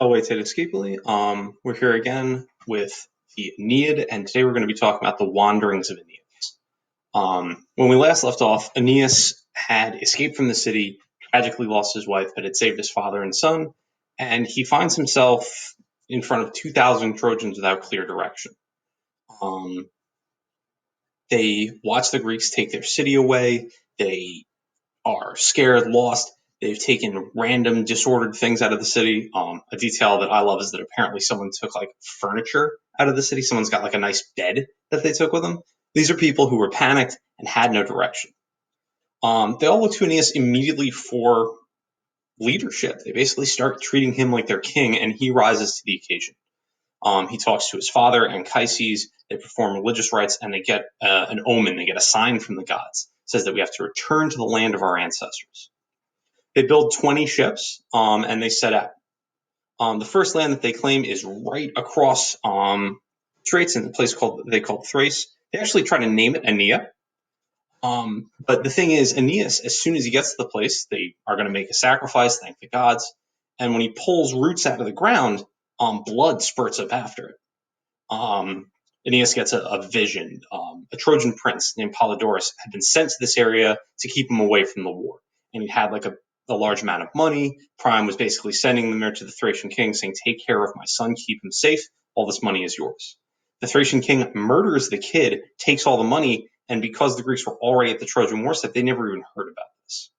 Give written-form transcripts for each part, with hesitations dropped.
Oh, wait, say it escapably. We're here again with the Aeneid, and today we're going to be talking about the Wanderings of Aeneas. When we last left off, Aeneas had escaped from the city, tragically lost his wife, but had saved his father and son, and he finds himself in front of 2,000 Trojans without clear direction. Um, they watch the Greeks take their city away. They are scared, lost. They've taken random disordered things out of the city. A detail that I love is that apparently someone took like furniture out of the city. Someone's got like a nice bed that they took with them. These are people who were panicked and had no direction. They all look to Aeneas immediately for leadership. They basically start treating him like their king, and he rises to the occasion. He talks to his father Anchises. They perform religious rites, and they get an omen. They get a sign from the gods. It says that we have to return to the land of our ancestors. They build 20 ships, and they set out. The first land that they claim is right across Straits in a place called Thrace. They actually try to name it Aenea. But the thing is, Aeneas, as soon as he gets to the place, they are going to make a sacrifice, thank the gods. And when he pulls roots out of the ground, blood spurts up after it. Aeneas gets a vision. A Trojan prince named Polydorus had been sent to this area to keep him away from the war. And he had like a large amount of money. Priam was basically sending them there to the Thracian king, saying, "Take care of my son, keep him safe. All this money is yours." The Thracian king murders the kid, takes all the money, and because the Greeks were already at the Trojan war site, they never even heard about this.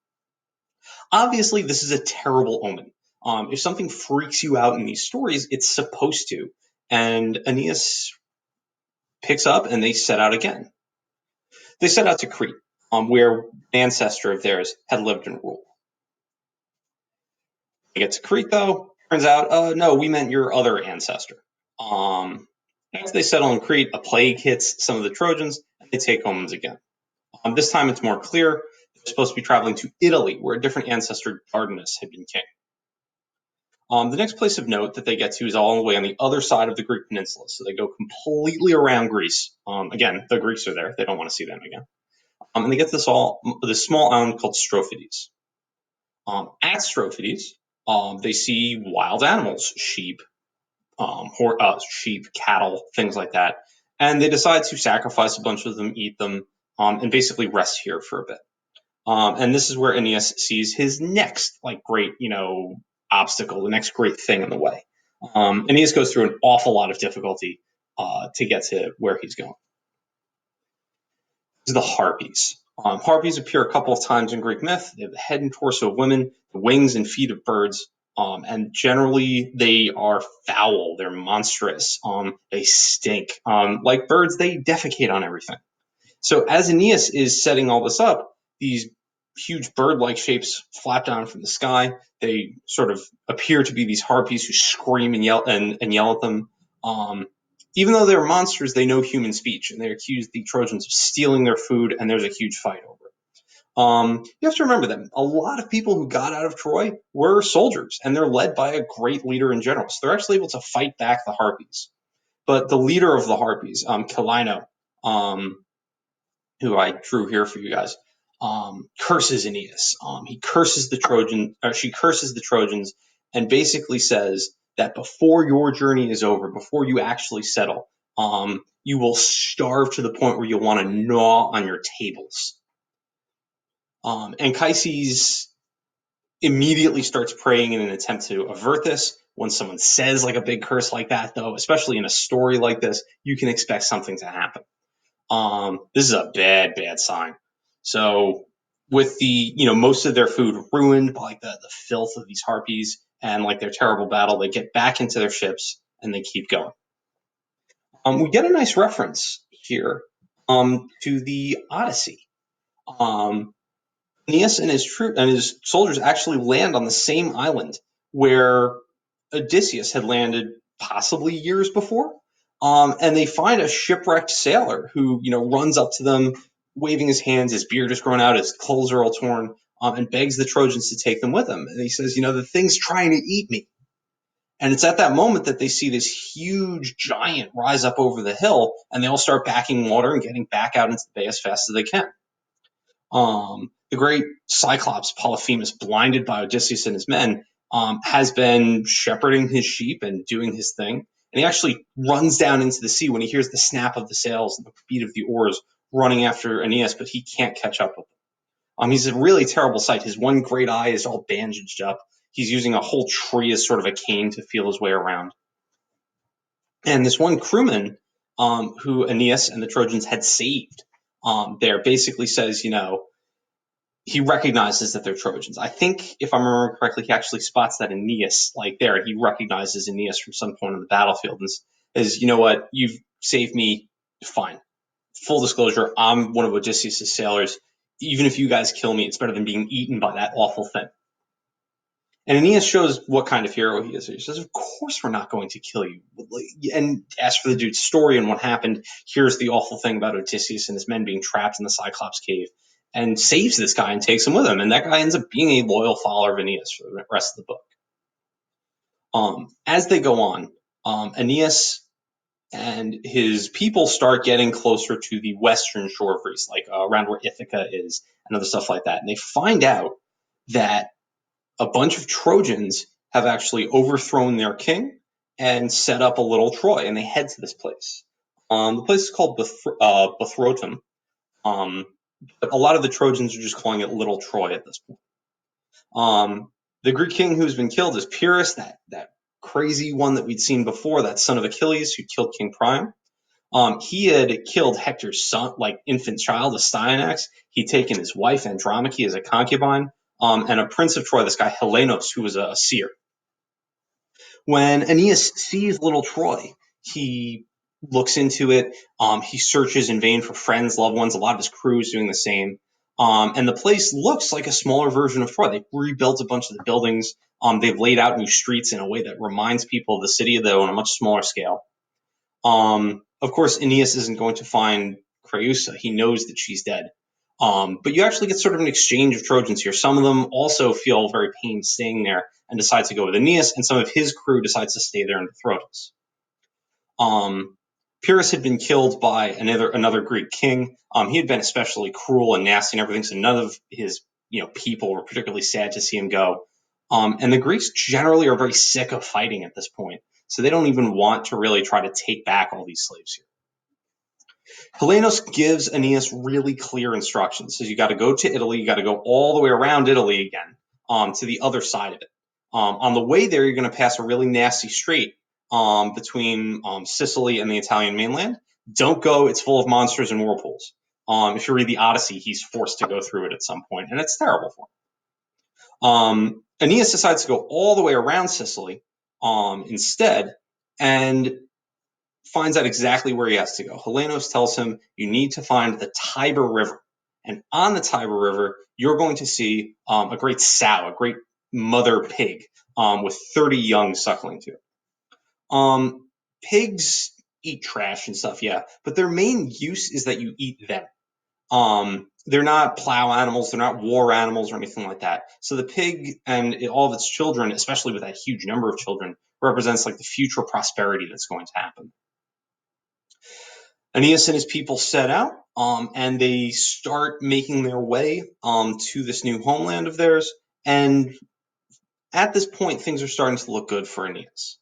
Obviously, this is a terrible omen. If something freaks you out in these stories, it's supposed to. And Aeneas picks up and they set out again. They set out to Crete, where an ancestor of theirs had lived and ruled. They get to Crete, though. Turns out, no, we meant your other ancestor. After they settle in Crete, a plague hits some of the Trojans, and they take omens again. This time it's more clear. They're supposed to be traveling to Italy, where a different ancestor, Dardanus, had been king. The next place of note that they get to is all the way on the other side of the Greek peninsula. So they go completely around Greece. Again, the Greeks are there. They don't want to see them again. And they get to this small island called Strophides. At Strophides, they see wild animals, sheep, cattle, things like that. And they decide to sacrifice a bunch of them, eat them, and basically rest here for a bit. And this is where Aeneas sees his next, great, obstacle, the next great thing in the way. Aeneas goes through an awful lot of difficulty to get to where he's going. This is the Harpies. Harpies appear a couple of times in Greek myth. They have the head and torso of women, the wings and feet of birds, and generally they are foul. They're monstrous. They stink. Like birds, they defecate on everything. So as Aeneas is setting all this up, these huge bird-like shapes flap down from the sky. They sort of appear to be these harpies who scream and yell at them. Even though they're monsters, they know human speech, and they accuse the Trojans of stealing their food, and there's a huge fight over it. You have to remember that a lot of people who got out of Troy were soldiers, and they're led by a great leader in general. So they're actually able to fight back the harpies. But the leader of the harpies, Kalino, who I drew here for you guys, curses Aeneas. He curses the Trojan, or she curses the Trojans, and basically says that before your journey is over, before you actually settle, you will starve to the point where you'll want to gnaw on your tables. Anchises immediately starts praying in an attempt to avert this. When someone says like a big curse like that, though, especially in a story like this, you can expect something to happen. This is a bad, bad sign. So with the, most of their food ruined by the filth of these harpies and like their terrible battle, they get back into their ships and they keep going. We get a nice reference here to the Odyssey. Aeneas and his soldiers actually land on the same island where Odysseus had landed possibly years before. And they find a shipwrecked sailor who, runs up to them, waving his hands, his beard is grown out, his clothes are all torn, and begs the Trojans to take them with him. And he says, the thing's trying to eat me. And it's at that moment that they see this huge giant rise up over the hill, and they all start backing water and getting back out into the bay as fast as they can. The great Cyclops Polyphemus, blinded by Odysseus and his men, has been shepherding his sheep and doing his thing. And he actually runs down into the sea when he hears the snap of the sails and the beat of the oars running after Aeneas, but he can't catch up with him. He's a really terrible sight. His one great eye is all bandaged up. He's using a whole tree as sort of a cane to feel his way around. And this one crewman, who Aeneas and the Trojans had saved, there basically says, he recognizes that they're Trojans. I think, if I remember correctly, he actually spots that Aeneas, like there, he recognizes Aeneas from some point on the battlefield and says, you know what, you've saved me, fine. Full disclosure, I'm one of Odysseus' sailors. Even if you guys kill me, it's better than being eaten by that awful thing. And Aeneas shows what kind of hero he is. He says, of course we're not going to kill you. And asks for the dude's story and what happened. Here's the awful thing about Odysseus and his men being trapped in the Cyclops cave. And saves this guy and takes him with him. And that guy ends up being a loyal follower of Aeneas for the rest of the book. As they go on, Aeneas and his people start getting closer to the western shore of Greece, like around where Ithaca is and other stuff like that. And they find out that a bunch of Trojans have actually overthrown their king and set up a little Troy, and they head to this place. The place is called Bothrotum, but a lot of the Trojans are just calling it Little Troy at this point. The Greek king who's been killed is Pyrrhus, that crazy one that we'd seen before, that son of Achilles who killed King Priam. He had killed Hector's son, like infant child, Astyanax. He'd taken his wife Andromache as a concubine, and a prince of Troy, this guy Helenos, who was a seer. When Aeneas sees little Troy, he looks into it. He searches in vain for friends, loved ones. A lot of his crew is doing the same. And the place looks like a smaller version of Troy. They've rebuilt a bunch of the buildings. They've laid out new streets in a way that reminds people of the city, though on a much smaller scale. Of course, Aeneas isn't going to find Creusa. He knows that she's dead. But you actually get sort of an exchange of Trojans here. Some of them also feel very pained staying there and decide to go with Aeneas, and some of his crew decides to stay there in the Trojans. Pyrrhus had been killed by another Greek king. He had been especially cruel and nasty and everything, so none of his people were particularly sad to see him go. And the Greeks generally are very sick of fighting at this point, so they don't even want to really try to take back all these slaves here. Helenos gives Aeneas really clear instructions. Says you got to go to Italy, you got to go all the way around Italy again, to the other side of it. On the way there, you're going to pass a really nasty strait between Sicily and the Italian mainland. Don't go; it's full of monsters and whirlpools. If you read the Odyssey, he's forced to go through it at some point, and it's terrible for him. Aeneas decides to go all the way around Sicily instead, and finds out exactly where he has to go. Helenos tells him you need to find the Tiber River. And on the Tiber River, you're going to see a great sow, a great mother pig with 30 young suckling to it. Pigs eat trash and stuff, yeah, but their main use is that you eat them. They're not plow animals, they're not war animals or anything like that. So the pig and all of its children, especially with that huge number of children, represents like the future prosperity that's going to happen. Aeneas and his people set out, and they start making their way to this new homeland of theirs. And at this point, things are starting to look good for Aeneas.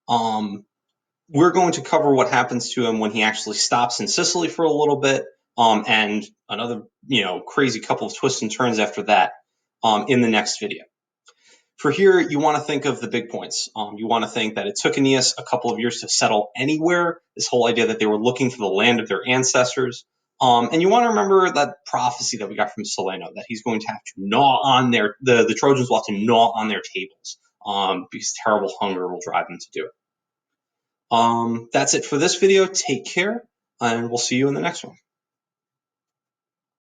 We're going to cover what happens to him when he actually stops in Sicily for a little bit, and another, crazy couple of twists and turns after that in the next video. For here, you want to think of the big points. You want to think that it took Aeneas a couple of years to settle anywhere, this whole idea that they were looking for the land of their ancestors. And you want to remember that prophecy that we got from Celaeno, that he's going to have to gnaw on the Trojans will have to gnaw on their tables because terrible hunger will drive them to do it. That's it for this video. Take care, and we'll see you in the next one.